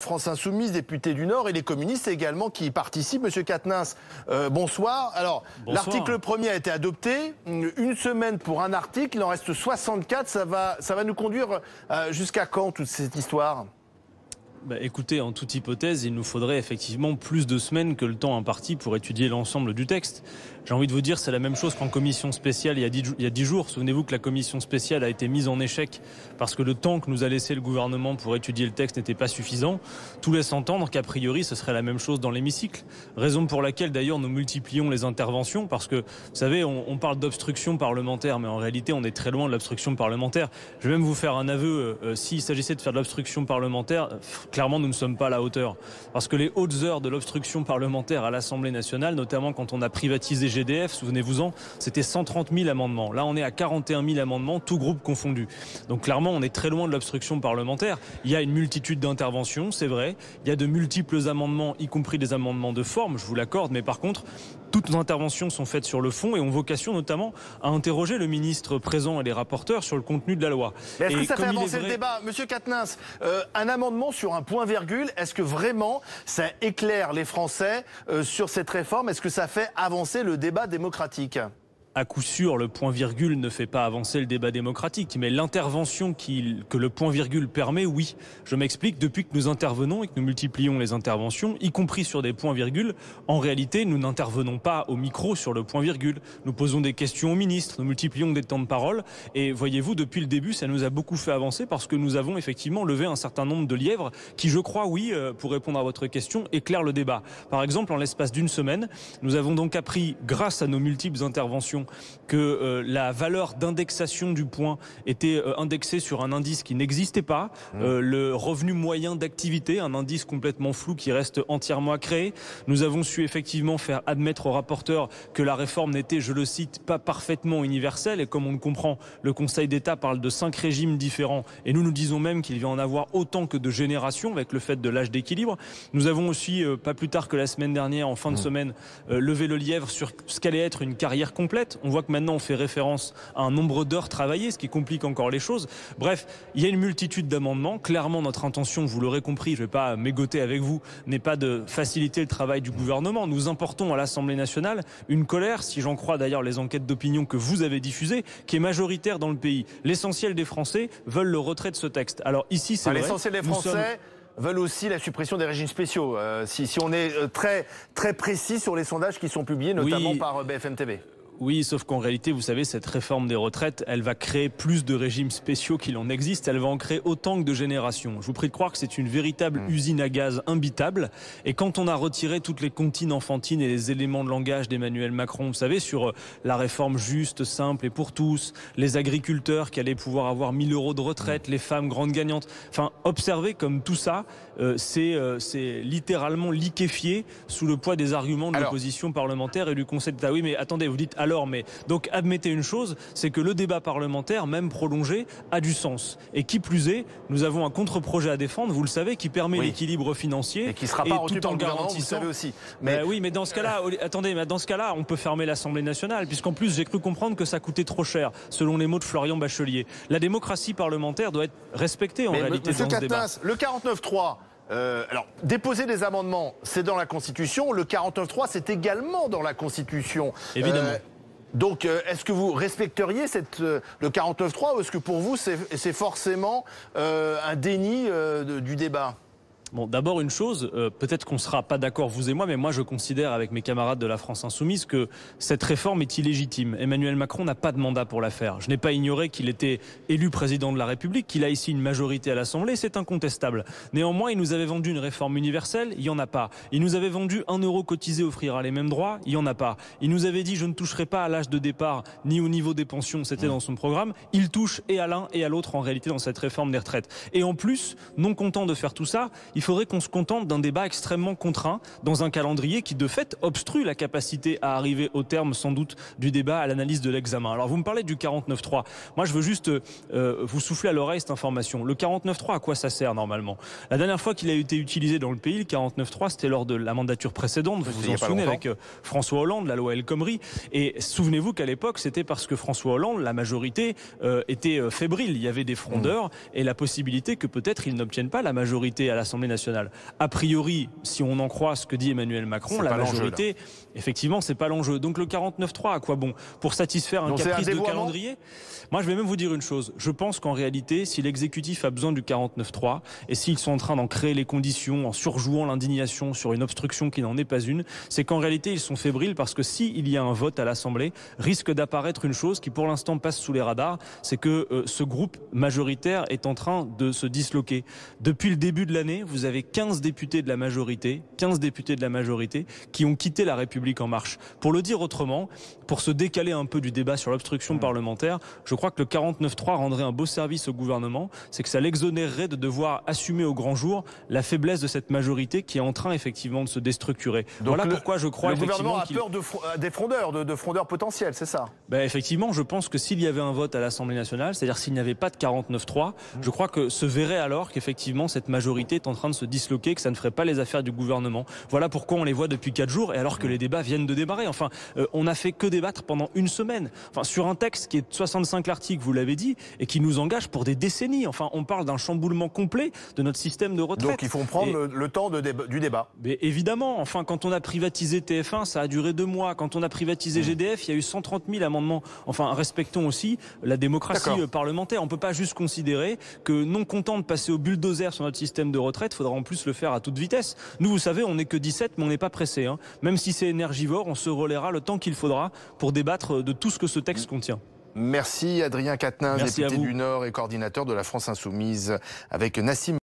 France Insoumise, député du Nord, et les communistes également qui y participent. Monsieur Quatennens, bonsoir. Alors, l'article 1er a été adopté. Une semaine pour un article, il en reste 64. Ça va nous conduire jusqu'à quand, toute cette histoire ? Écoutez, en toute hypothèse, il nous faudrait effectivement plus de semaines que le temps imparti pour étudier l'ensemble du texte. J'ai envie de vous dire, c'est la même chose qu'en commission spéciale il y a 10 jours. Souvenez-vous que la commission spéciale a été mise en échec parce que le temps que nous a laissé le gouvernement pour étudier le texte n'était pas suffisant. Tout laisse entendre qu'a priori, ce serait la même chose dans l'hémicycle. Raison pour laquelle, d'ailleurs, nous multiplions les interventions parce que, vous savez, on parle d'obstruction parlementaire, mais en réalité, on est très loin de l'obstruction parlementaire. Je vais même vous faire un aveu. S'il s'agissait de faire de l'obstruction parlementaire, clairement, nous ne sommes pas à la hauteur. Parce que les hautes heures de l'obstruction parlementaire à l'Assemblée nationale, notamment quand on a privatisé GDF, souvenez-vous-en, c'était 130 000 amendements. Là, on est à 41 000 amendements, tous groupes confondus. Donc clairement, on est très loin de l'obstruction parlementaire. Il y a une multitude d'interventions, c'est vrai. Il y a de multiples amendements, y compris des amendements de forme, je vous l'accorde. Mais par contre, toutes nos interventions sont faites sur le fond et ont vocation notamment à interroger le ministre présent et les rapporteurs sur le contenu de la loi. Mais est-ce que ça fait avancer le débat ? Monsieur Quatennens, un amendement sur un point-virgule, est-ce que vraiment ça éclaire les Français sur cette réforme ? Est-ce que ça fait avancer le débat démocratique ? À coup sûr, le point-virgule ne fait pas avancer le débat démocratique, mais l'intervention que le point-virgule permet, oui. Je m'explique, depuis que nous intervenons et que nous multiplions les interventions, y compris sur des points-virgules, en réalité, nous n'intervenons pas au micro sur le point-virgule. Nous posons des questions au ministre, nous multiplions des temps de parole, et voyez-vous, depuis le début, ça nous a beaucoup fait avancer parce que nous avons effectivement levé un certain nombre de lièvres qui, je crois, oui, pour répondre à votre question, éclairent le débat. Par exemple, en l'espace d'une semaine, nous avons donc appris, grâce à nos multiples interventions, que la valeur d'indexation du point était indexée sur un indice qui n'existait pas, le revenu moyen d'activité, un indice complètement flou qui reste entièrement à créer. Nous avons su effectivement faire admettre au rapporteur que la réforme n'était, je le cite, pas parfaitement universelle, et comme on le comprend, le Conseil d'État parle de 5 régimes différents, et nous disons même qu'il va en avoir autant que de générations avec le fait de l'âge d'équilibre. Nous avons aussi, pas plus tard que la semaine dernière, en fin de semaine, levé le lièvre sur ce qu'allait être une carrière complète. On voit que maintenant on fait référence à un nombre d'heures travaillées, ce qui complique encore les choses. Bref, il y a une multitude d'amendements. Clairement, notre intention, vous l'aurez compris, je ne vais pas mégoter avec vous, n'est pas de faciliter le travail du gouvernement. Nous importons à l'Assemblée nationale une colère, si j'en crois d'ailleurs les enquêtes d'opinion que vous avez diffusées, qui est majoritaire dans le pays. L'essentiel des Français veulent le retrait de ce texte. Alors ici, c'est vrai. L'essentiel des Français veulent aussi la suppression des régimes spéciaux. Si on est très, très précis sur les sondages qui sont publiés, notamment par BFM TV. Oui, sauf qu'en réalité, vous savez, cette réforme des retraites, elle va créer plus de régimes spéciaux qu'il en existe. Elle va en créer autant que de générations. Je vous prie de croire que c'est une véritable usine à gaz imbitable. Et quand on a retiré toutes les comptines enfantines et les éléments de langage d'Emmanuel Macron, vous savez, sur la réforme juste, simple et pour tous, les agriculteurs qui allaient pouvoir avoir 1 000 € de retraite, les femmes grandes gagnantes. Enfin, observez comme tout ça, c'est littéralement liquéfié sous le poids des arguments de l'opposition parlementaire et du Conseil d'État. Oui, mais attendez, vous dites mais donc admettez une chose, c'est que le débat parlementaire, même prolongé, a du sens. Et qui plus est, nous avons un contre-projet à défendre, vous le savez, qui permet l'équilibre financier et qui sera pas tout en garantissant. Vous savez aussi. Oui, mais dans ce cas-là, attendez, mais dans ce cas-là, on peut fermer l'Assemblée nationale, puisqu'en plus j'ai cru comprendre que ça coûtait trop cher, selon les mots de Florian Bachelier. La démocratie parlementaire doit être respectée en réalité dans ce débat. Le 49.3. Alors, déposer des amendements, c'est dans la Constitution. Le 49.3, c'est également dans la Constitution. Évidemment. Donc, est-ce que vous respecteriez le 49.3 ou est-ce que pour vous, c'est forcément un déni du débat ? Bon, d'abord une chose, peut-être qu'on ne sera pas d'accord vous et moi, mais moi je considère avec mes camarades de la France Insoumise que cette réforme est illégitime. Emmanuel Macron n'a pas de mandat pour la faire. Je n'ai pas ignoré qu'il était élu président de la République, qu'il a ici une majorité à l'Assemblée, c'est incontestable. Néanmoins, il nous avait vendu une réforme universelle, il n'y en a pas. Il nous avait vendu 1 € cotisé offrira les mêmes droits, il n'y en a pas. Il nous avait dit je ne toucherai pas à l'âge de départ ni au niveau des pensions, c'était dans son programme. Il touche et à l'un et à l'autre en réalité dans cette réforme des retraites. Et en plus, non content de faire tout ça, il faudrait qu'on se contente d'un débat extrêmement contraint dans un calendrier qui de fait obstrue la capacité à arriver au terme sans doute du débat à l'analyse de l'examen. Alors vous me parlez du 49.3. Moi je veux juste vous souffler à l'oreille cette information. Le 49.3, à quoi ça sert normalement ? La dernière fois qu'il a été utilisé dans le pays, le 49.3, c'était lors de la mandature précédente, vous vous en souvenez, avec François Hollande, la loi El Khomri. Et souvenez-vous qu'à l'époque, c'était parce que François Hollande, la majorité, était fébrile. Il y avait des frondeurs et la possibilité que peut-être ils n'obtiennent pas la majorité à l'Assemblée nationale. A priori, si on en croit ce que dit Emmanuel Macron, la majorité, effectivement, c'est pas l'enjeu. Donc le 49.3, à quoi bon? Pour satisfaire un caprice de calendrier? Moi, je vais même vous dire une chose. Je pense qu'en réalité, si l'exécutif a besoin du 49.3 et s'ils sont en train d'en créer les conditions en surjouant l'indignation sur une obstruction qui n'en est pas une, c'est qu'en réalité, ils sont fébriles parce que s'il y a un vote à l'Assemblée, risque d'apparaître une chose qui pour l'instant passe sous les radars, c'est que ce groupe majoritaire est en train de se disloquer. Depuis le début de l'année, vous avez 15 députés de la majorité qui ont quitté La République En Marche. Pour le dire autrement, pour se décaler un peu du débat sur l'obstruction parlementaire, je crois que le 49.3 rendrait un beau service au gouvernement, c'est que ça l'exonérerait de devoir assumer au grand jour la faiblesse de cette majorité qui est en train effectivement de se déstructurer. Donc voilà pourquoi je crois effectivement le gouvernement a peur des frondeurs, de frondeurs potentiels, c'est ça? Effectivement, je pense que s'il y avait un vote à l'Assemblée nationale, c'est-à-dire s'il n'y avait pas de 49.3, je crois que se verrait alors qu'effectivement cette majorité est en train de se disloquer, que ça ne ferait pas les affaires du gouvernement. Voilà pourquoi on les voit depuis 4 jours et alors que les débats viennent de démarrer. Enfin, on n'a fait que débattre pendant une semaine. Enfin, sur un texte qui est de 65 articles, vous l'avez dit, et qui nous engage pour des décennies. Enfin, on parle d'un chamboulement complet de notre système de retraite. Donc il faut prendre le temps du débat. Mais évidemment, enfin, quand on a privatisé TF1, ça a duré 2 mois. Quand on a privatisé GDF, il y a eu 130 000 amendements. Enfin, respectons aussi la démocratie parlementaire. On ne peut pas juste considérer que non content de passer au bulldozer sur notre système de retraite, il faudra en plus le faire à toute vitesse. Nous, vous savez, on n'est que 17, mais on n'est pas pressé. Hein. Même si c'est énergivore, on se relaiera le temps qu'il faudra pour débattre de tout ce que ce texte contient. Merci Adrien Quatennens, député du Nord et coordinateur de la France Insoumise, avec Nassim